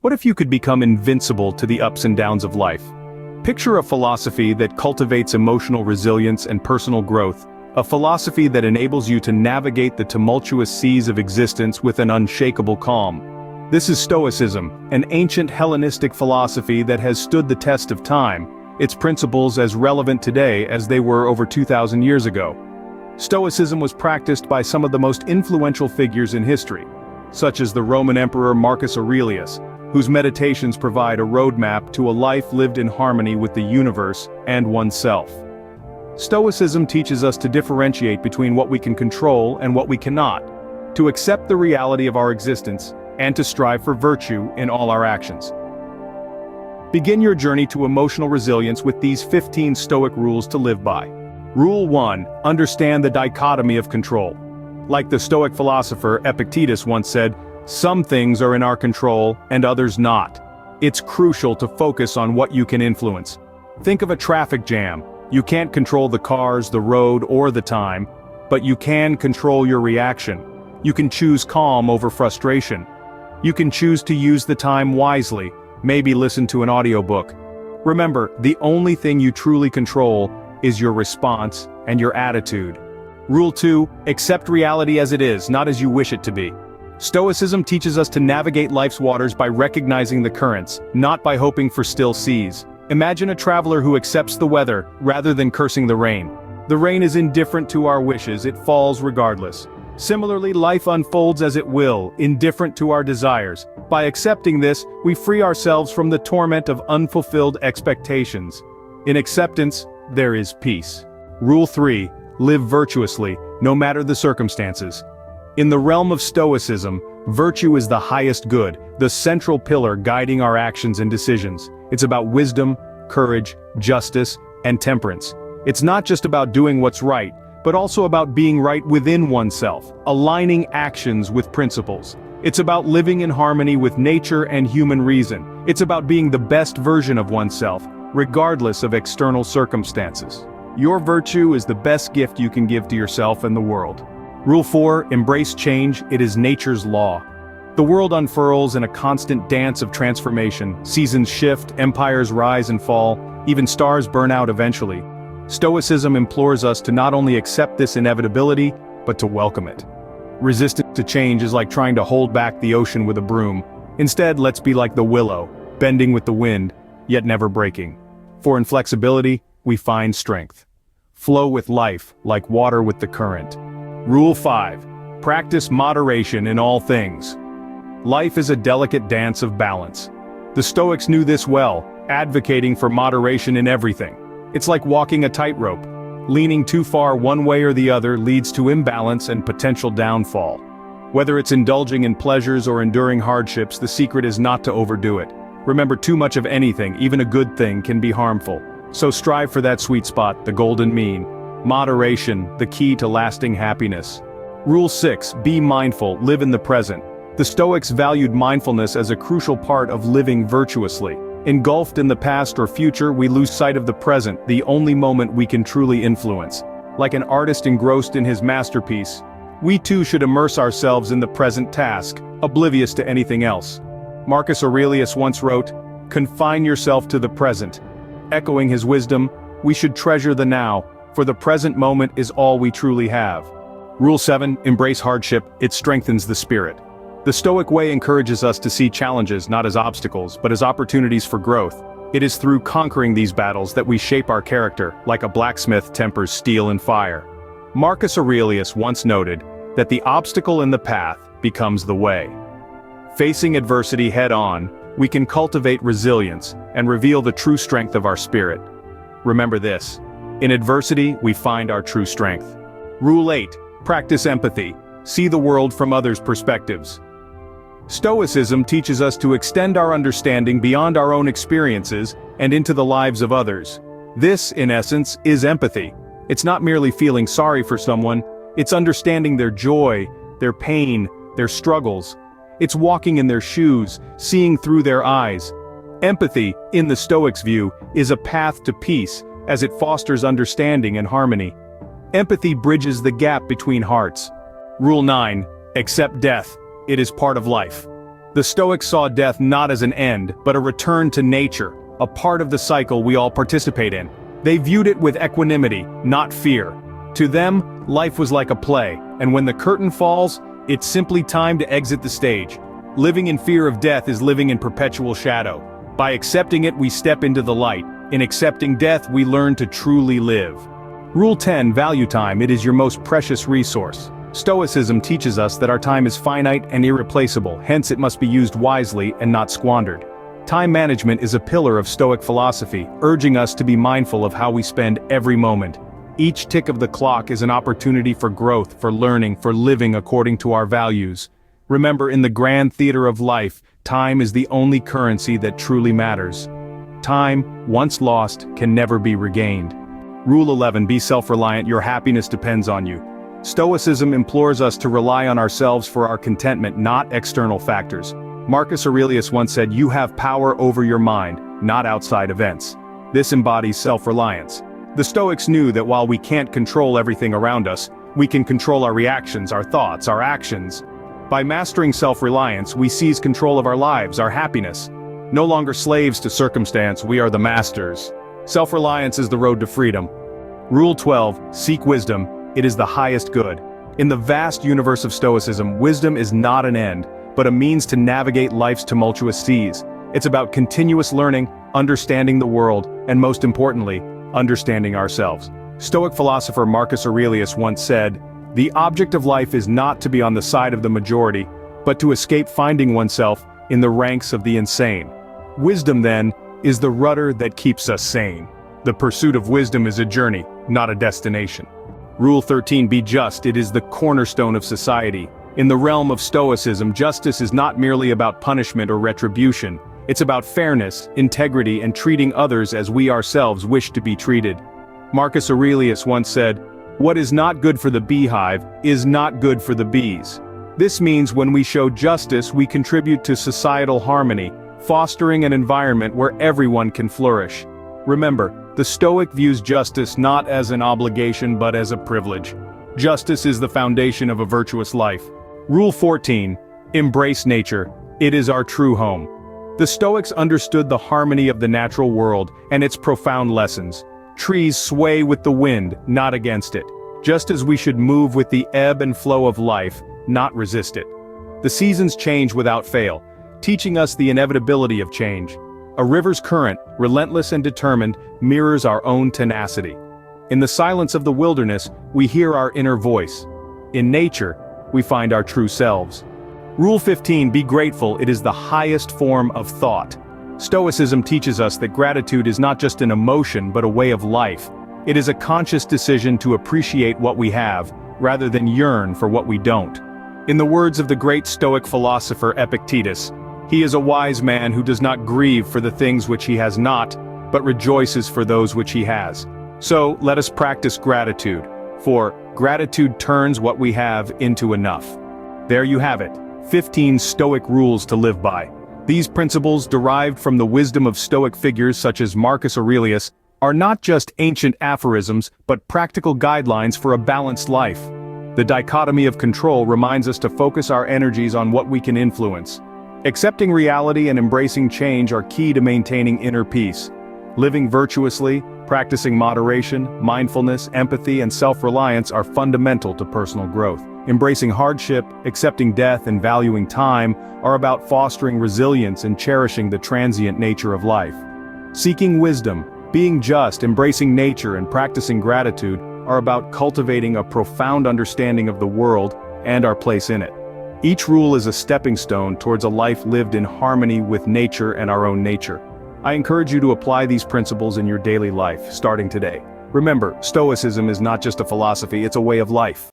What if you could become invincible to the ups and downs of life? Picture a philosophy that cultivates emotional resilience and personal growth, a philosophy that enables you to navigate the tumultuous seas of existence with an unshakable calm. This is Stoicism, an ancient Hellenistic philosophy that has stood the test of time, its principles as relevant today as they were over 2,000 years ago. Stoicism was practiced by some of the most influential figures in history, such as the Roman Emperor Marcus Aurelius, whose meditations provide a roadmap to a life lived in harmony with the universe and oneself. Stoicism teaches us to differentiate between what we can control and what we cannot, to accept the reality of our existence, and to strive for virtue in all our actions. Begin your journey to emotional resilience with these 15 Stoic rules to live by. Rule 1. Understand the dichotomy of control. Like the Stoic philosopher Epictetus once said, some things are in our control and others not. It's crucial to focus on what you can influence. Think of a traffic jam. You can't control the cars, the road, or the time, but you can control your reaction. You can choose calm over frustration. You can choose to use the time wisely, maybe listen to an audiobook. Remember, the only thing you truly control is your response and your attitude. Rule 2. Accept reality as it is, not as you wish it to be. Stoicism teaches us to navigate life's waters by recognizing the currents, not by hoping for still seas. Imagine a traveler who accepts the weather, rather than cursing the rain. The rain is indifferent to our wishes, it falls regardless. Similarly, life unfolds as it will, indifferent to our desires. By accepting this, we free ourselves from the torment of unfulfilled expectations. In acceptance, there is peace. Rule 3. Live virtuously, no matter the circumstances. In the realm of Stoicism, virtue is the highest good, the central pillar guiding our actions and decisions. It's about wisdom, courage, justice, and temperance. It's not just about doing what's right, but also about being right within oneself, aligning actions with principles. It's about living in harmony with nature and human reason. It's about being the best version of oneself, regardless of external circumstances. Your virtue is the best gift you can give to yourself and the world. Rule 4. Embrace change, it is nature's law. The world unfurls in a constant dance of transformation. Seasons shift, empires rise and fall, even stars burn out eventually. Stoicism implores us to not only accept this inevitability, but to welcome it. Resistance to change is like trying to hold back the ocean with a broom. Instead, let's be like the willow, bending with the wind, yet never breaking. For in flexibility, we find strength. Flow with life, like water with the current. Rule 5. Practice moderation in all things. Life is a delicate dance of balance. The Stoics knew this well, advocating for moderation in everything. It's like walking a tightrope. Leaning too far one way or the other leads to imbalance and potential downfall. Whether it's indulging in pleasures or enduring hardships, the secret is not to overdo it. Remember, too much of anything, even a good thing, can be harmful. So strive for that sweet spot, the golden mean. Moderation, the key to lasting happiness. Rule 6. Be mindful, live in the present. The Stoics valued mindfulness as a crucial part of living virtuously. Engulfed in the past or future, we lose sight of the present, the only moment we can truly influence. Like an artist engrossed in his masterpiece, we too should immerse ourselves in the present task, oblivious to anything else. Marcus Aurelius once wrote, "Confine yourself to the present." Echoing his wisdom, we should treasure the now, for the present moment is all we truly have. Rule 7. Embrace hardship, it strengthens the spirit. The Stoic way encourages us to see challenges not as obstacles, but as opportunities for growth. It is through conquering these battles that we shape our character, like a blacksmith tempers steel and fire. Marcus Aurelius once noted that the obstacle in the path becomes the way. Facing adversity head-on, we can cultivate resilience and reveal the true strength of our spirit. Remember this: in adversity, we find our true strength. Rule 8. Practice empathy. See the world from others' perspectives. Stoicism teaches us to extend our understanding beyond our own experiences and into the lives of others. This, in essence, is empathy. It's not merely feeling sorry for someone, it's understanding their joy, their pain, their struggles. It's walking in their shoes, seeing through their eyes. Empathy, in the Stoics' view, is a path to peace, as it fosters understanding and harmony. Empathy bridges the gap between hearts. Rule 9. Accept death. It is part of life. The Stoics saw death not as an end, but a return to nature, a part of the cycle we all participate in. They viewed it with equanimity, not fear. To them, life was like a play, and when the curtain falls, it's simply time to exit the stage. Living in fear of death is living in perpetual shadow. By accepting it, we step into the light. In accepting death, we learn to truly live. Rule 10, value time. It is your most precious resource. Stoicism teaches us that our time is finite and irreplaceable, hence it must be used wisely and not squandered. Time management is a pillar of Stoic philosophy, urging us to be mindful of how we spend every moment. Each tick of the clock is an opportunity for growth, for learning, for living according to our values. Remember, in the grand theater of life, time is the only currency that truly matters. Time, once lost, can never be regained. Rule 11, be self-reliant. Your happiness depends on you. Stoicism implores us to rely on ourselves for our contentment, not external factors. Marcus Aurelius once said, "You have power over your mind, not outside events." This embodies self-reliance. The Stoics knew that while we can't control everything around us, we can control our reactions, our thoughts, our actions. By mastering self-reliance, we seize control of our lives, our happiness. No longer slaves to circumstance, we are the masters. Self-reliance is the road to freedom. Rule 12, seek wisdom. It is the highest good. In the vast universe of Stoicism, wisdom is not an end, but a means to navigate life's tumultuous seas. It's about continuous learning, understanding the world, and most importantly, understanding ourselves. Stoic philosopher Marcus Aurelius once said, "The object of life is not to be on the side of the majority, but to escape finding oneself in the ranks of the insane." Wisdom, then, is the rudder that keeps us sane. The pursuit of wisdom is a journey, not a destination. Rule 13, be just. It is the cornerstone of society. In the realm of Stoicism, justice is not merely about punishment or retribution. It's about fairness, integrity, and treating others as we ourselves wish to be treated. Marcus Aurelius once said, "What is not good for the beehive is not good for the bees." This means when we show justice, we contribute to societal harmony, fostering an environment where everyone can flourish. Remember, the Stoic views justice not as an obligation but as a privilege. Justice is the foundation of a virtuous life. Rule 14, embrace nature. It is our true home. The Stoics understood the harmony of the natural world and its profound lessons. Trees sway with the wind, not against it. Just as we should move with the ebb and flow of life, not resist it. The seasons change without fail, teaching us the inevitability of change. A river's current, relentless and determined, mirrors our own tenacity. In the silence of the wilderness, we hear our inner voice. In nature, we find our true selves. Rule 15, be grateful. It is the highest form of thought. Stoicism teaches us that gratitude is not just an emotion but a way of life. It is a conscious decision to appreciate what we have, rather than yearn for what we don't. In the words of the great Stoic philosopher Epictetus, "He is a wise man who does not grieve for the things which he has not, but rejoices for those which he has." So, let us practice gratitude, for gratitude turns what we have into enough. There you have it, 15 Stoic rules to live by. These principles, derived from the wisdom of Stoic figures such as Marcus Aurelius, are not just ancient aphorisms, but practical guidelines for a balanced life. The dichotomy of control reminds us to focus our energies on what we can influence. Accepting reality and embracing change are key to maintaining inner peace. Living virtuously, practicing moderation, mindfulness, empathy, and self-reliance are fundamental to personal growth. Embracing hardship, accepting death, and valuing time are about fostering resilience and cherishing the transient nature of life. Seeking wisdom, being just, embracing nature, and practicing gratitude are about cultivating a profound understanding of the world and our place in it. Each rule is a stepping stone towards a life lived in harmony with nature and our own nature. I encourage you to apply these principles in your daily life, starting today. Remember, Stoicism is not just a philosophy, it's a way of life.